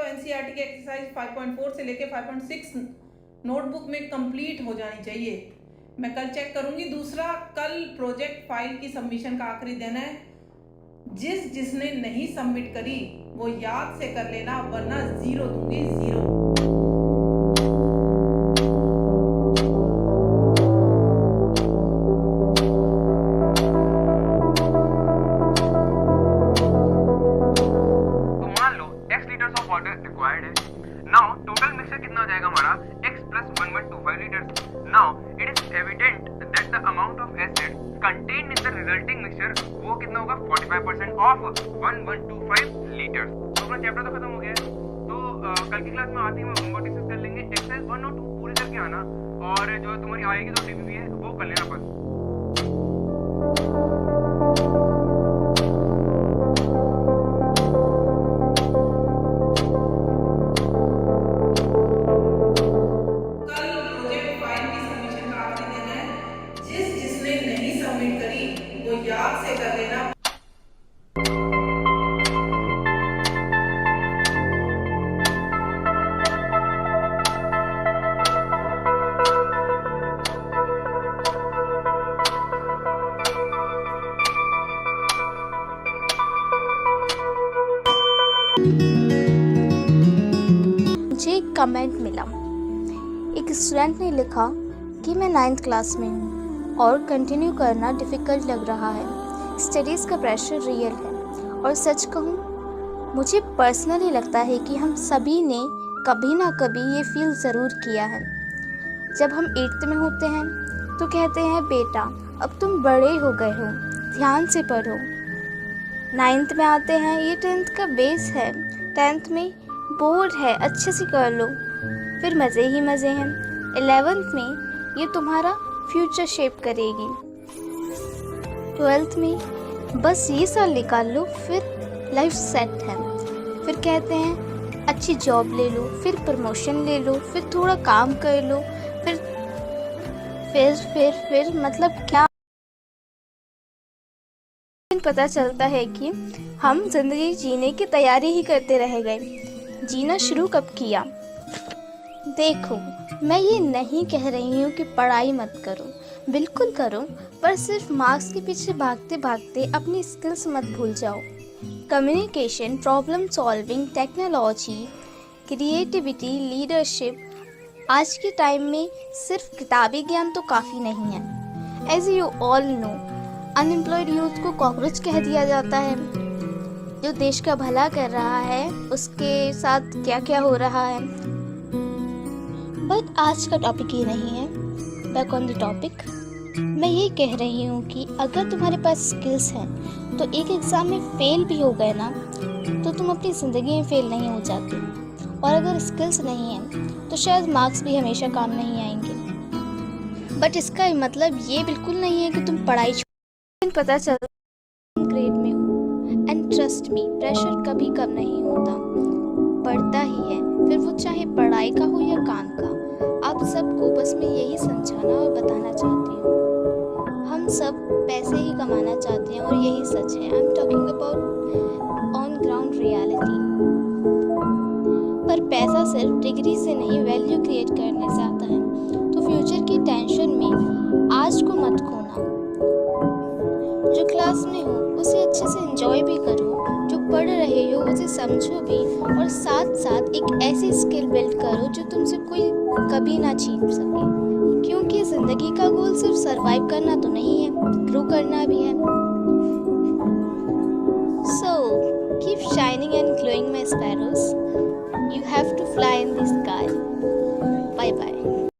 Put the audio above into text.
NCERT के exercise 5.4 से लेके 5.6 नोटबुक में कंप्लीट हो जानी चाहिए। मैं कल चेक करूंगी। दूसरा, कल प्रोजेक्ट फाइल की सबमिशन का आखिरी दिन है। जिसने नहीं सबमिट करी वो याद से कर लेना, वरना 0 दूंगी, 0। Now total mixture कितना हो जाएगा हमारा x plus 1125 liters. Now it is evident that the amount of acid contained in the resulting mixture वो कितना होगा 45% of 1125 liters. तो अपना चैप्टर तो खत्म हो गया है। तो कल की क्लास में आते ही हम होमवर्क डिस्कस कर लेंगे। एक्सरसाइज 1 और 2 पूरे करके आना, और जो तुम्हारी आएगी तो टीपीपी है वो कर लेना बस। याद से कर लेना। मुझे एक कमेंट मिला। एक स्टूडेंट ने लिखा कि मैं 9th क्लास में हूँ और कंटिन्यू करना डिफ़िकल्ट लग रहा है। स्टडीज़ का प्रेशर रियल है, और सच कहूँ मुझे पर्सनली लगता है कि हम सभी ने कभी ना कभी ये फील ज़रूर किया है। जब हम 8th में होते हैं तो कहते हैं बेटा अब तुम बड़े हो गए हो, ध्यान से पढ़ो। 9th में आते हैं, ये 10th का बेस है, 10th में बोर्ड है, अच्छे से कर लो, फिर मज़े ही मज़े हैं। 11th में ये तुम्हारा फ्यूचर शेप करेगी। 12th में बस ये साल निकाल लो, फिर लाइफ सेट है। फिर कहते हैं अच्छी जॉब ले लो, फिर प्रमोशन ले लो, फिर थोड़ा काम कर लो, फिर मतलब क्या। पता चलता है कि हम जिंदगी जीने की तैयारी ही करते रह गए। जीना शुरू कब किया? देखो, मैं ये नहीं कह रही हूँ कि पढ़ाई मत करो, बिल्कुल करो, पर सिर्फ मार्क्स के पीछे भागते भागते अपनी स्किल्स मत भूल जाओ। Communication, problem solving, technology, creativity, leadership, आज के टाइम में सिर्फ किताबी ज्ञान तो काफ़ी नहीं है। As you all know, unemployed youth को कॉकरोच कह दिया जाता है। जो देश का भला कर रहा है उसके साथ क्या क्या हो रहा है। बट आज का टॉपिक ये नहीं है। बैक ऑन द टॉपिक, मैं ये कह रही हूँ कि अगर तुम्हारे पास स्किल्स हैं तो एक एग्ज़ाम में फेल भी हो गए ना तो तुम अपनी ज़िंदगी में फेल नहीं हो जाते, और अगर स्किल्स नहीं हैं तो शायद मार्क्स भी हमेशा काम नहीं आएंगे। बट इसका मतलब ये बिल्कुल नहीं है कि तुम पढ़ाई पता चल ग्रेड में हो। एंड ट्रस्ट मी, प्रेशर कभी कम नहीं होता, बढ़ता ही है, फिर वो चाहे पढ़ाई का हो या काम का। आप सबको बस मैं यही समझाना और बताना चाहती हूँ, हम सब पैसे ही कमाना चाहते हैं और यही सच है। I am talking about on ground reality. पर पैसा सिर्फ डिग्री से नहीं, वैल्यू क्रिएट करने से आता है। तो फ्यूचर की टेंशन में आज को मत खोना। जो क्लास में हो उसे अच्छे से एंजॉय भी करो, जो पढ़ रहे हो उसे समझो भी, और साथ साथ एक ऐसी स्किल बिल्ड करो जो तुमसे कोई कभी ना छीन सके। क्योंकि ज़िंदगी का गोल सिर्फ सरवाइव करना तो नहीं है, ग्रो करना भी है। So, keep shining and glowing my sparrows. You have to fly in the sky.